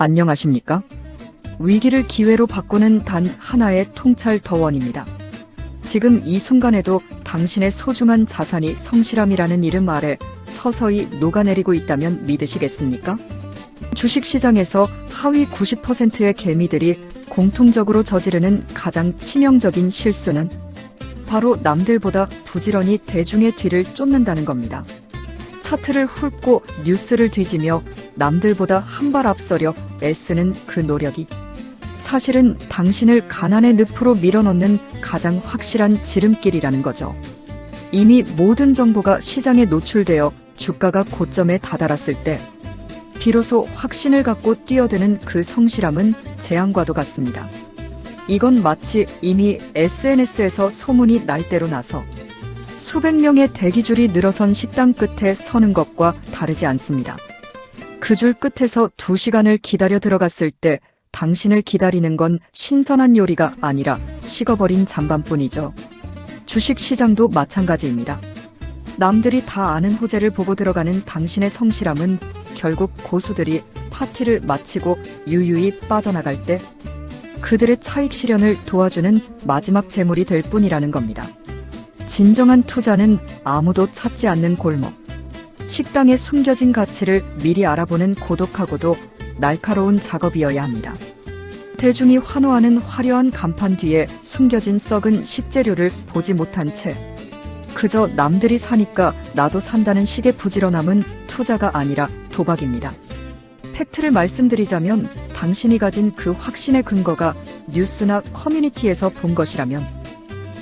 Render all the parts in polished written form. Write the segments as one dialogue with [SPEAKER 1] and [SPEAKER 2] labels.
[SPEAKER 1] 안녕하십니까? 위기를 기회로 바꾸는 단 하나의 통찰 더원입니다. 지금 이 순간에도 당신의 소중한 자산이 성실함이라는 이름 아래 서서히 녹아내리고 있다면 믿으시겠습니까? 주식시장에서 하위 90%의 개미들이 공통적으로 저지르는 가장 치명적인 실수는 바로 남들보다 부지런히 대중의 뒤를 쫓는다는 겁니다. 차트를 훑고 뉴스를 뒤지며 남들보다 한 발 앞서려 애쓰는 그 노력이 사실은 당신을 가난의 늪으로 밀어넣는 가장 확실한 지름길이라는 거죠. 이미 모든 정보가 시장에 노출되어 주가가 고점에 다다랐을 때 비로소 확신을 갖고 뛰어드는 그 성실함은 재앙과도 같습니다. 이건 마치 이미 SNS에서 소문이 날 대로 나서 수백 명의 대기줄이 늘어선 식당 끝에 서는 것과 다르지 않습니다. 그 줄 끝에서 2시간을 기다려 들어갔을 때 당신을 기다리는 건 신선한 요리가 아니라 식어버린 잔반뿐이죠. 주식시장도 마찬가지입니다. 남들이 다 아는 호재를 보고 들어가는 당신의 성실함은 결국 고수들이 파티를 마치고 유유히 빠져나갈 때 그들의 차익 실현을 도와주는 마지막 재물이 될 뿐이라는 겁니다. 진정한 투자는 아무도 찾지 않는 골목, 식당에 숨겨진 가치를 미리 알아보는 고독하고도 날카로운 작업이어야 합니다. 대중이 환호하는 화려한 간판 뒤에 숨겨진 썩은 식재료를 보지 못한 채 그저 남들이 사니까 나도 산다는 식의 부지런함은 투자가 아니라 도박입니다. 팩트를 말씀드리자면 당신이 가진 그 확신의 근거가 뉴스나 커뮤니티에서 본 것이라면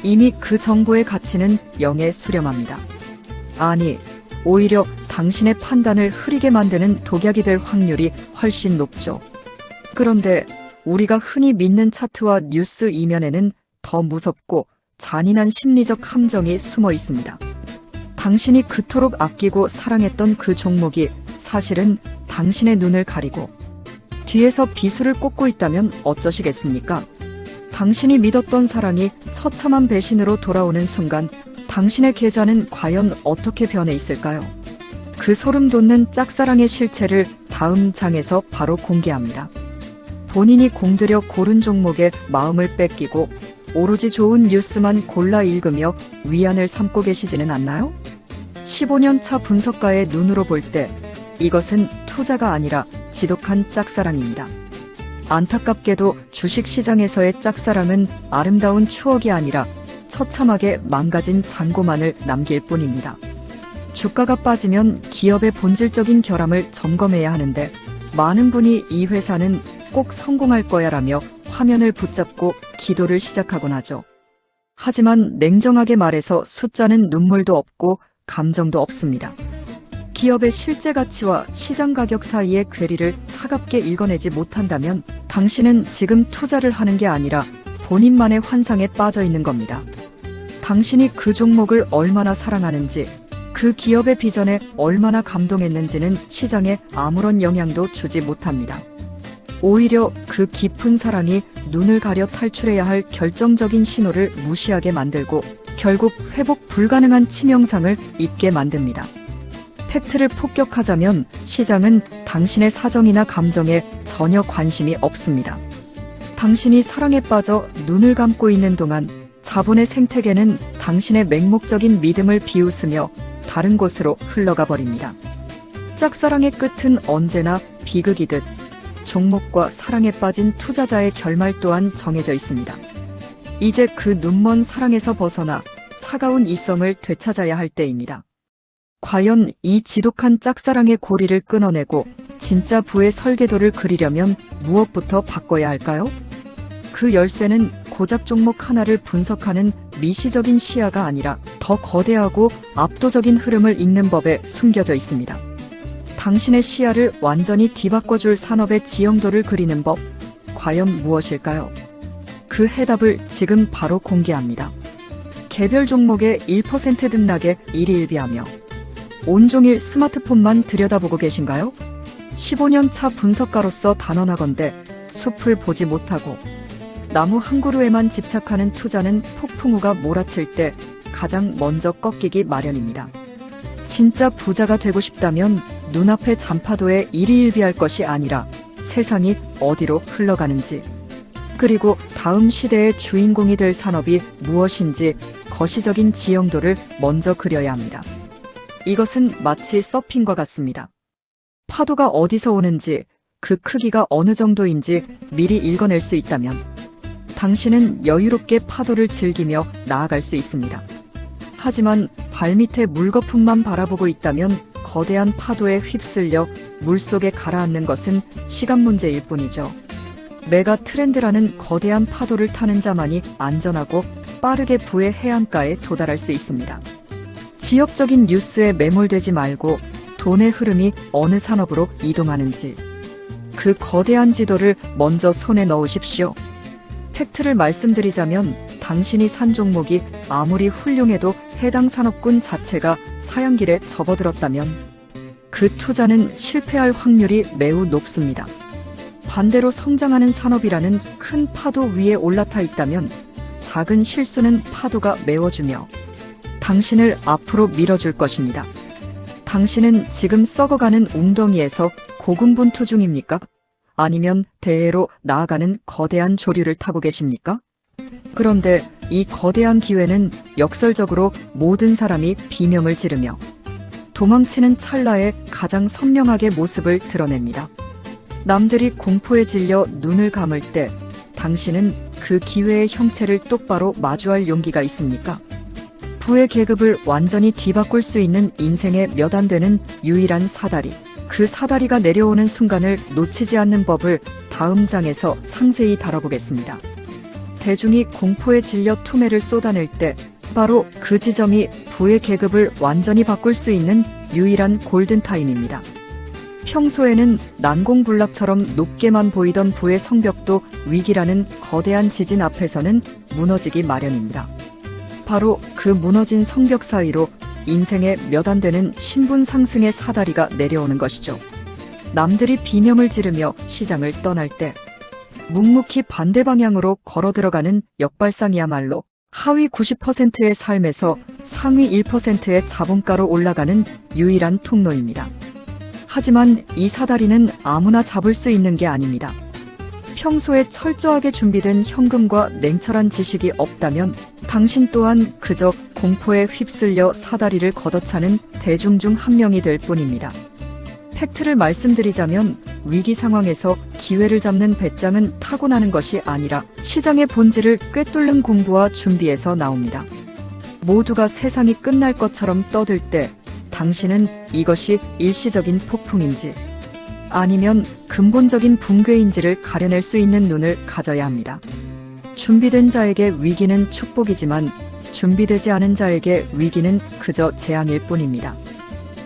[SPEAKER 1] 이미 그 정보의 가치는 영에 수렴합니다. 아니, 오히려 당신의 판단을 흐리게 만드는 독약이 될 확률이 훨씬 높죠. 그런데 우리가 흔히 믿는 차트와 뉴스 이면에는 더 무섭고 잔인한 심리적 함정이 숨어 있습니다. 당신이 그토록 아끼고 사랑했던 그 종목이 사실은 당신의 눈을 가리고 뒤에서 비수를 꽂고 있다면 어쩌시겠습니까? 당신이 믿었던 사랑이 처참한 배신으로 돌아오는 순간 당신의 계좌는 과연 어떻게 변해 있을까요? 그 소름 돋는 짝사랑의 실체를 다음 장에서 바로 공개합니다. 본인이 공들여 고른 종목에 마음을 뺏기고 오로지 좋은 뉴스만 골라 읽으며 위안을 삼고 계시지는 않나요? 15년 차 분석가의 눈으로 볼 때 이것은 투자가 아니라 지독한 짝사랑입니다. 안타깝게도 주식시장에서의 짝사랑은 아름다운 추억이 아니라 처참하게 망가진 잔고만을 남길 뿐입니다. 주가가 빠지면 기업의 본질적인 결함을 점검해야 하는데 많은 분이 이 회사는 꼭 성공할 거야라며 화면을 붙잡고 기도를 시작하곤 하죠. 하지만 냉정하게 말해서 숫자는 눈물도 없고 감정도 없습니다. 기업의 실제 가치와 시장 가격 사이의 괴리를 차갑게 읽어내지 못한다면 당신은 지금 투자를 하는 게 아니라 본인만의 환상에 빠져 있는 겁니다. 당신이 그 종목을 얼마나 사랑하는지, 그 기업의 비전에 얼마나 감동했는지는 시장에 아무런 영향도 주지 못합니다. 오히려 그 깊은 사랑이 눈을 가려 탈출해야 할 결정적인 신호를 무시하게 만들고 결국 회복 불가능한 치명상을 입게 만듭니다. 팩트를 폭격하자면 시장은 당신의 사정이나 감정에 전혀 관심이 없습니다. 당신이 사랑에 빠져 눈을 감고 있는 동안 자본의 생태계는 당신의 맹목적인 믿음을 비웃으며 다른 곳으로 흘러가 버립니다. 짝사랑의 끝은 언제나 비극이듯 종목과 사랑에 빠진 투자자의 결말 또한 정해져 있습니다. 이제 그 눈먼 사랑에서 벗어나 차가운 이성을 되찾아야 할 때입니다. 과연 이 지독한 짝사랑의 고리를 끊어내고 진짜 부의 설계도를 그리려면 무엇부터 바꿔야 할까요? 그 열쇠는 고작 종목 하나를 분석하는 미시적인 시야가 아니라 더 거대하고 압도적인 흐름을 읽는 법에 숨겨져 있습니다. 당신의 시야를 완전히 뒤바꿔줄 산업의 지형도를 그리는 법, 과연 무엇일까요? 그 해답을 지금 바로 공개합니다. 개별 종목의 1% 등락에 일희일비하며 온종일 스마트폰만 들여다보고 계신가요? 15년 차 분석가로서 단언하건대 숲을 보지 못하고 나무 한 그루에만 집착하는 투자는 폭풍우가 몰아칠 때 가장 먼저 꺾이기 마련입니다. 진짜 부자가 되고 싶다면 눈앞의 잔파도에 일희일비할 것이 아니라 세상이 어디로 흘러가는지, 그리고 다음 시대의 주인공이 될 산업이 무엇인지 거시적인 지형도를 먼저 그려야 합니다. 이것은 마치 서핑과 같습니다. 파도가 어디서 오는지, 그 크기가 어느 정도인지 미리 읽어낼 수 있다면 당신은 여유롭게 파도를 즐기며 나아갈 수 있습니다. 하지만 발밑에 물거품만 바라보고 있다면 거대한 파도에 휩쓸려 물속에 가라앉는 것은 시간 문제일 뿐이죠. 메가 트렌드라는 거대한 파도를 타는 자만이 안전하고 빠르게 부의 해안가에 도달할 수 있습니다. 지역적인 뉴스에 매몰되지 말고 돈의 흐름이 어느 산업으로 이동하는지, 그 거대한 지도를 먼저 손에 넣으십시오. 팩트를 말씀드리자면 당신이 산 종목이 아무리 훌륭해도 해당 산업군 자체가 사양길에 접어들었다면 그 투자는 실패할 확률이 매우 높습니다. 반대로 성장하는 산업이라는 큰 파도 위에 올라타 있다면 작은 실수는 파도가 메워주며 당신을 앞으로 밀어줄 것입니다. 당신은 지금 썩어가는 웅덩이에서 고군분투 중입니까? 아니면 대해로 나아가는 거대한 조류를 타고 계십니까? 그런데 이 거대한 기회는 역설적으로 모든 사람이 비명을 지르며 도망치는 찰나에 가장 선명하게 모습을 드러냅니다. 남들이 공포에 질려 눈을 감을 때 당신은 그 기회의 형체를 똑바로 마주할 용기가 있습니까? 부의 계급을 완전히 뒤바꿀 수 있는 인생의 몇 안 되는 유일한 사다리, 그 사다리가 내려오는 순간을 놓치지 않는 법을 다음 장에서 상세히 다뤄보겠습니다. 대중이 공포에 질려 투매를 쏟아낼 때 바로 그 지점이 부의 계급을 완전히 바꿀 수 있는 유일한 골든타임입니다. 평소에는 난공불락처럼 높게만 보이던 부의 성벽도 위기라는 거대한 지진 앞에서는 무너지기 마련입니다. 바로 그 무너진 성벽 사이로 인생의 몇 안 되는 신분 상승의 사다리가 내려오는 것이죠. 남들이 비명을 지르며 시장을 떠날 때 묵묵히 반대 방향으로 걸어 들어가는 역발상이야말로 하위 90%의 삶에서 상위 1%의 자본가로 올라가는 유일한 통로입니다. 하지만 이 사다리는 아무나 잡을 수 있는 게 아닙니다. 평소에 철저하게 준비된 현금과 냉철한 지식이 없다면 당신 또한 그저 공포에 휩쓸려 사다리를 걷어차는 대중 중 한 명이 될 뿐입니다. 팩트를 말씀드리자면 위기 상황에서 기회를 잡는 배짱은 타고나는 것이 아니라 시장의 본질을 꿰뚫는 공부와 준비에서 나옵니다. 모두가 세상이 끝날 것처럼 떠들 때 당신은 이것이 일시적인 폭풍인지 아니면 근본적인 붕괴인지를 가려낼 수 있는 눈을 가져야 합니다. 준비된 자에게 위기는 축복이지만 준비되지 않은 자에게 위기는 그저 재앙일 뿐입니다.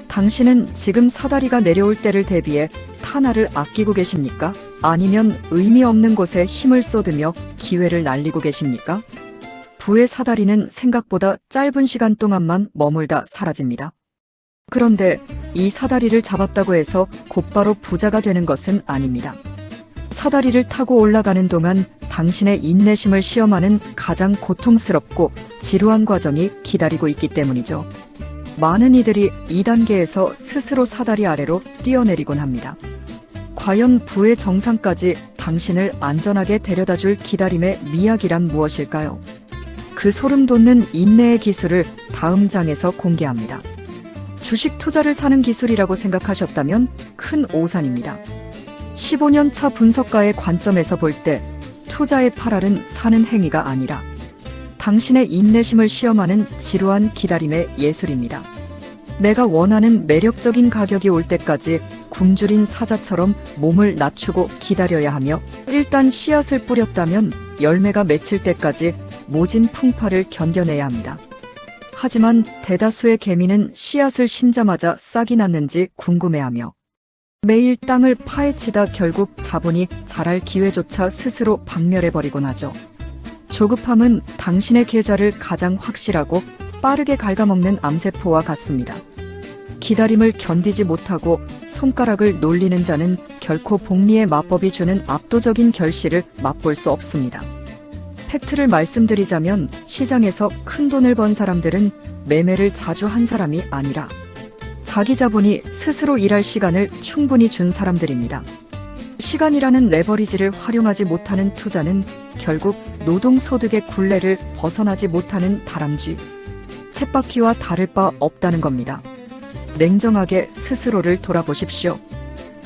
[SPEAKER 1] 당신은 지금 사다리가 내려올 때를 대비해 타나를 아끼고 계십니까? 아니면 의미 없는 곳에 힘을 쏟으며 기회를 날리고 계십니까? 부의 사다리는 생각보다 짧은 시간 동안만 머물다 사라집니다. 그런데 이 사다리를 잡았다고 해서 곧바로 부자가 되는 것은 아닙니다. 사다리를 타고 올라가는 동안 당신의 인내심을 시험하는 가장 고통스럽고 지루한 과정이 기다리고 있기 때문이죠. 많은 이들이 2단계에서 스스로 사다리 아래로 뛰어내리곤 합니다. 과연 부의 정상까지 당신을 안전하게 데려다줄 기다림의 미학이란 무엇일까요? 그 소름 돋는 인내의 기술을 다음 장에서 공개합니다. 주식 투자를 사는 기술이라고 생각하셨다면 큰 오산입니다. 15년 차 분석가의 관점에서 볼 때 투자의 팔알은 사는 행위가 아니라 당신의 인내심을 시험하는 지루한 기다림의 예술입니다. 내가 원하는 매력적인 가격이 올 때까지 굶주린 사자처럼 몸을 낮추고 기다려야 하며 일단 씨앗을 뿌렸다면 열매가 맺힐 때까지 모진 풍파를 견뎌내야 합니다. 하지만 대다수의 개미는 씨앗을 심자마자 싹이 났는지 궁금해하며 매일 땅을 파헤치다 결국 자본이 자랄 기회조차 스스로 박멸해버리곤 하죠. 조급함은 당신의 계좌를 가장 확실하고 빠르게 갉아먹는 암세포와 같습니다. 기다림을 견디지 못하고 손가락을 놀리는 자는 결코 복리의 마법이 주는 압도적인 결실을 맛볼 수 없습니다. 팩트를 말씀드리자면 시장에서 큰 돈을 번 사람들은 매매를 자주 한 사람이 아니라 자기 자본이 스스로 일할 시간을 충분히 준 사람들입니다. 시간이라는 레버리지를 활용하지 못하는 투자는 결국 노동소득의 굴레를 벗어나지 못하는 다람쥐, 쳇바퀴와 다를 바 없다는 겁니다. 냉정하게 스스로를 돌아보십시오.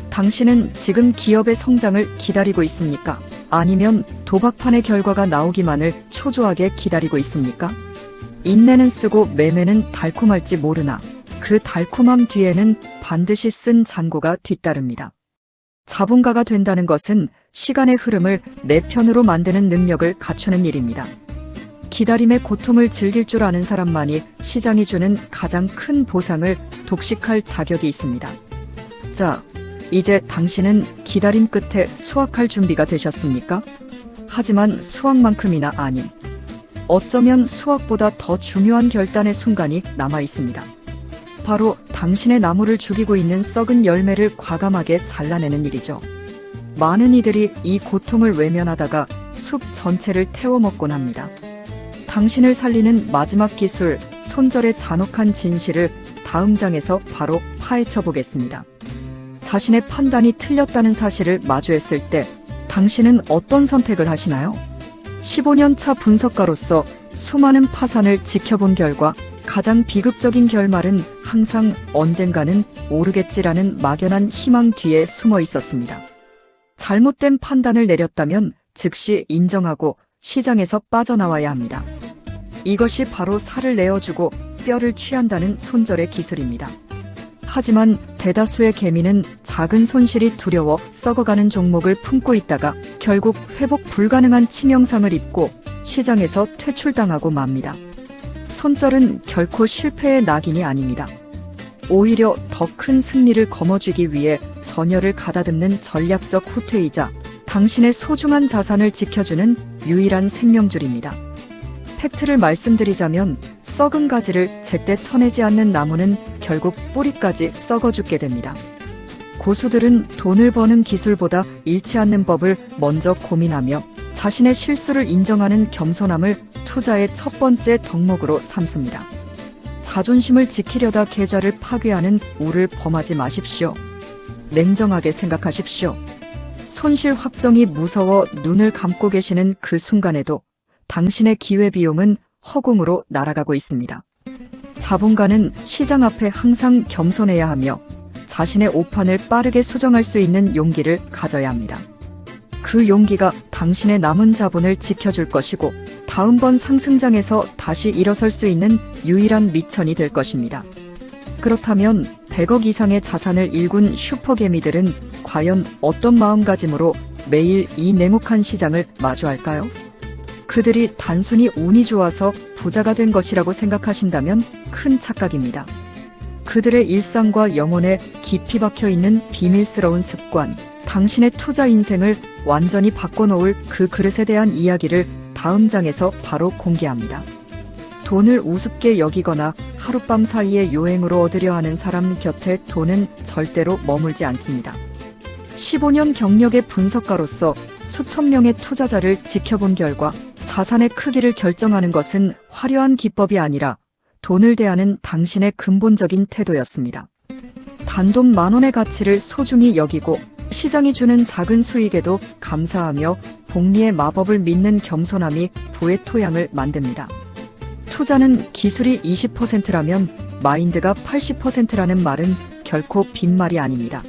[SPEAKER 1] 당신은 지금 기업의 성장을 기다리고 있습니까? 아니면 도박판의 결과가 나오기만을 초조하게 기다리고 있습니까? 인내는 쓰고 매매는 달콤할지 모르나 그 달콤함 뒤에는 반드시 쓴 잔고가 뒤따릅니다. 자본가가 된다는 것은 시간의 흐름을 내 편으로 만드는 능력을 갖추는 일입니다. 기다림의 고통을 즐길 줄 아는 사람만이 시장이 주는 가장 큰 보상을 독식할 자격이 있습니다. 자, 이제 당신은 기다림 끝에 수확할 준비가 되셨습니까? 하지만 수확만큼이나 아닌, 어쩌면 수확보다 더 중요한 결단의 순간이 남아 있습니다. 바로 당신의 나무를 죽이고 있는 썩은 열매를 과감하게 잘라내는 일이죠. 많은 이들이 이 고통을 외면하다가 숲 전체를 태워먹곤 합니다. 당신을 살리는 마지막 기술, 손절의 잔혹한 진실을 다음 장에서 바로 파헤쳐 보겠습니다. 자신의 판단이 틀렸다는 사실을 마주했을 때 당신은 어떤 선택을 하시나요? 15년 차 분석가로서 수많은 파산을 지켜본 결과 가장 비극적인 결말은 항상 언젠가는 오르겠지라는 막연한 희망 뒤에 숨어 있었습니다. 잘못된 판단을 내렸다면 즉시 인정하고 시장에서 빠져나와야 합니다. 이것이 바로 살을 내어주고 뼈를 취한다는 손절의 기술입니다. 하지만 대다수의 개미는 작은 손실이 두려워 썩어가는 종목을 품고 있다가 결국 회복 불가능한 치명상을 입고 시장에서 퇴출당하고 맙니다. 손절은 결코 실패의 낙인이 아닙니다. 오히려 더 큰 승리를 거머쥐기 위해 전열을 가다듬는 전략적 후퇴이자 당신의 소중한 자산을 지켜주는 유일한 생명줄입니다. 팩트를 말씀드리자면 썩은 가지를 제때 쳐내지 않는 나무는 결국 뿌리까지 썩어 죽게 됩니다. 고수들은 돈을 버는 기술보다 잃지 않는 법을 먼저 고민하며 자신의 실수를 인정하는 겸손함을 투자의 첫 번째 덕목으로 삼습니다. 자존심을 지키려다 계좌를 파괴하는 우를 범하지 마십시오. 냉정하게 생각하십시오. 손실 확정이 무서워 눈을 감고 계시는 그 순간에도 당신의 기회비용은 허공으로 날아가고 있습니다. 자본가는 시장 앞에 항상 겸손해야 하며 자신의 오판을 빠르게 수정할 수 있는 용기를 가져야 합니다. 그 용기가 당신의 남은 자본을 지켜줄 것이고 다음번 상승장에서 다시 일어설 수 있는 유일한 미천이 될 것입니다. 그렇다면 100억 이상의 자산을 일군 슈퍼개미들은 과연 어떤 마음가짐으로 매일 이 냉혹한 시장을 마주할까요? 그들이 단순히 운이 좋아서 부자가 된 것이라고 생각하신다면 큰 착각입니다. 그들의 일상과 영혼에 깊이 박혀 있는 비밀스러운 습관, 당신의 투자 인생을 완전히 바꿔놓을 그 그릇에 대한 이야기를 다음 장에서 바로 공개합니다. 돈을 우습게 여기거나 하룻밤 사이에 요행으로 얻으려 하는 사람 곁에 돈은 절대로 머물지 않습니다. 15년 경력의 분석가로서 수천 명의 투자자를 지켜본 결과 자산의 크기를 결정하는 것은 화려한 기법이 아니라 돈을 대하는 당신의 근본적인 태도였습니다. 단돈 10,000원의 가치를 소중히 여기고 시장이 주는 작은 수익에도 감사하며 복리의 마법을 믿는 겸손함이 부의 토양을 만듭니다. 투자는 기술이 20%라면 마인드가 80%라는 말은 결코 빈말이 아닙니다.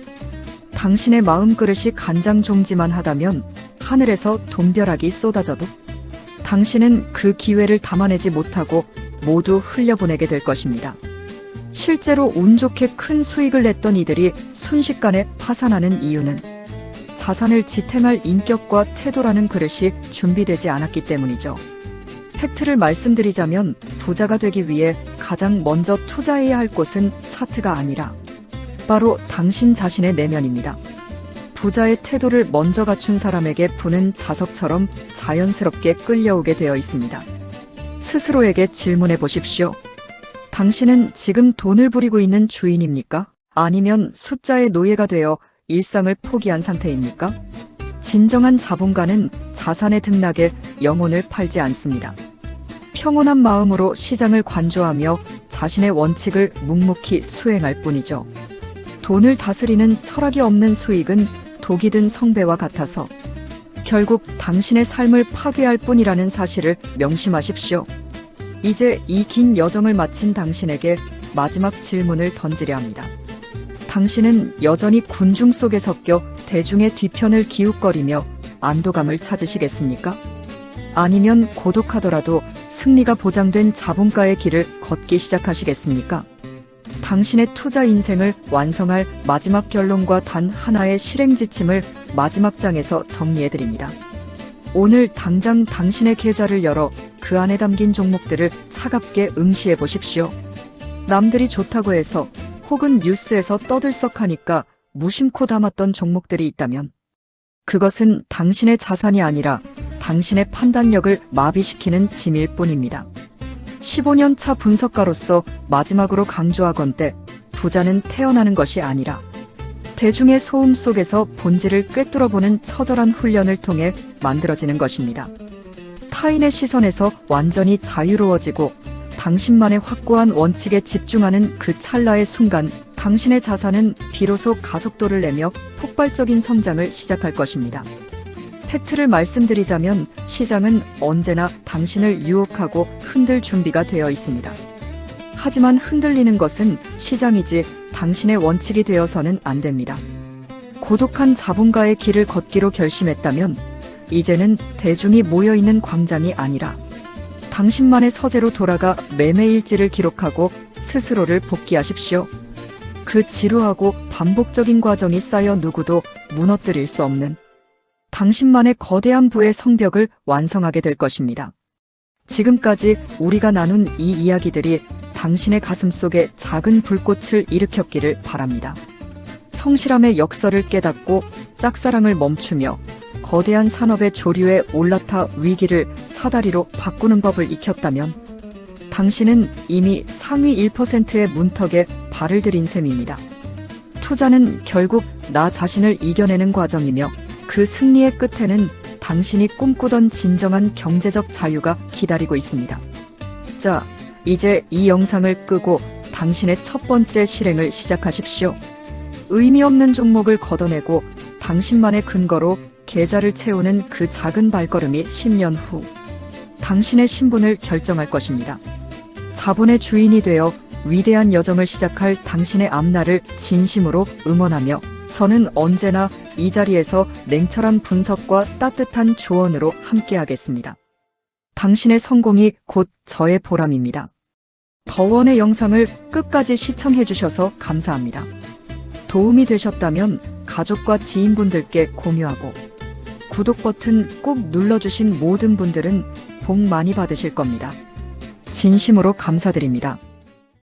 [SPEAKER 1] 당신의 마음그릇이 간장종지만 하다면 하늘에서 돈벼락이 쏟아져도 당신은 그 기회를 담아내지 못하고 모두 흘려보내게 될 것입니다. 실제로 운 좋게 큰 수익을 냈던 이들이 순식간에 파산하는 이유는 자산을 지탱할 인격과 태도라는 그릇이 준비되지 않았기 때문이죠. 팩트를 말씀드리자면 부자가 되기 위해 가장 먼저 투자해야 할 곳은 차트가 아니라 바로 당신 자신의 내면입니다. 부자의 태도를 먼저 갖춘 사람에게 부는 자석처럼 자연스럽게 끌려오게 되어 있습니다. 스스로에게 질문해 보십시오. 당신은 지금 돈을 부리고 있는 주인입니까? 아니면 숫자의 노예가 되어 일상을 포기한 상태입니까? 진정한 자본가는 자산의 등락에 영혼을 팔지 않습니다. 평온한 마음으로 시장을 관조하며 자신의 원칙을 묵묵히 수행할 뿐이죠. 돈을 다스리는 철학이 없는 수익은 독이 든 성배와 같아서 결국 당신의 삶을 파괴할 뿐이라는 사실을 명심하십시오. 이제 이 긴 여정을 마친 당신에게 마지막 질문을 던지려 합니다. 당신은 여전히 군중 속에 섞여 대중의 뒤편을 기웃거리며 안도감을 찾으시겠습니까? 아니면 고독하더라도 승리가 보장된 자본가의 길을 걷기 시작하시겠습니까? 당신의 투자 인생을 완성할 마지막 결론과 단 하나의 실행 지침을 마지막 장에서 정리해드립니다. 오늘 당장 당신의 계좌를 열어 그 안에 담긴 종목들을 차갑게 응시해 보십시오. 남들이 좋다고 해서 혹은 뉴스에서 떠들썩하니까 무심코 담았던 종목들이 있다면 그것은 당신의 자산이 아니라 당신의 판단력을 마비시키는 짐일 뿐입니다. 15년 차 분석가로서 마지막으로 강조하건대 부자는 태어나는 것이 아니라 대중의 소음 속에서 본질을 꿰뚫어보는 처절한 훈련을 통해 만들어지는 것입니다. 타인의 시선에서 완전히 자유로워지고 당신만의 확고한 원칙에 집중하는 그 찰나의 순간 당신의 자산은 비로소 가속도를 내며 폭발적인 성장을 시작할 것입니다. 팩트를 말씀드리자면 시장은 언제나 당신을 유혹하고 흔들 준비가 되어 있습니다. 하지만 흔들리는 것은 시장이지 당신의 원칙이 되어서는 안 됩니다. 고독한 자본가의 길을 걷기로 결심했다면 이제는 대중이 모여있는 광장이 아니라 당신만의 서재로 돌아가 매매일지를 기록하고 스스로를 복귀하십시오. 그 지루하고 반복적인 과정이 쌓여 누구도 무너뜨릴 수 없는 당신만의 거대한 부의 성벽을 완성하게 될 것입니다. 지금까지 우리가 나눈 이 이야기들이 당신의 가슴 속에 작은 불꽃을 일으켰기를 바랍니다. 성실함의 역설을 깨닫고 짝사랑을 멈추며 거대한 산업의 조류에 올라타 위기를 사다리로 바꾸는 법을 익혔다면 당신은 이미 상위 1%의 문턱에 발을 들인 셈입니다. 투자는 결국 나 자신을 이겨내는 과정이며 그 승리의 끝에는 당신이 꿈꾸던 진정한 경제적 자유가 기다리고 있습니다. 자, 이제 이 영상을 끄고 당신의 첫 번째 실행을 시작하십시오. 의미 없는 종목을 걷어내고 당신만의 근거로 계좌를 채우는 그 작은 발걸음이 10년 후 당신의 신분을 결정할 것입니다. 자본의 주인이 되어 위대한 여정을 시작할 당신의 앞날을 진심으로 응원하며 저는 언제나 이 자리에서 냉철한 분석과 따뜻한 조언으로 함께하겠습니다. 당신의 성공이 곧 저의 보람입니다. 더원의 영상을 끝까지 시청해주셔서 감사합니다. 도움이 되셨다면 가족과 지인분들께 공유하고 구독 버튼 꾹 눌러주신 모든 분들은 복 많이 받으실 겁니다. 진심으로 감사드립니다.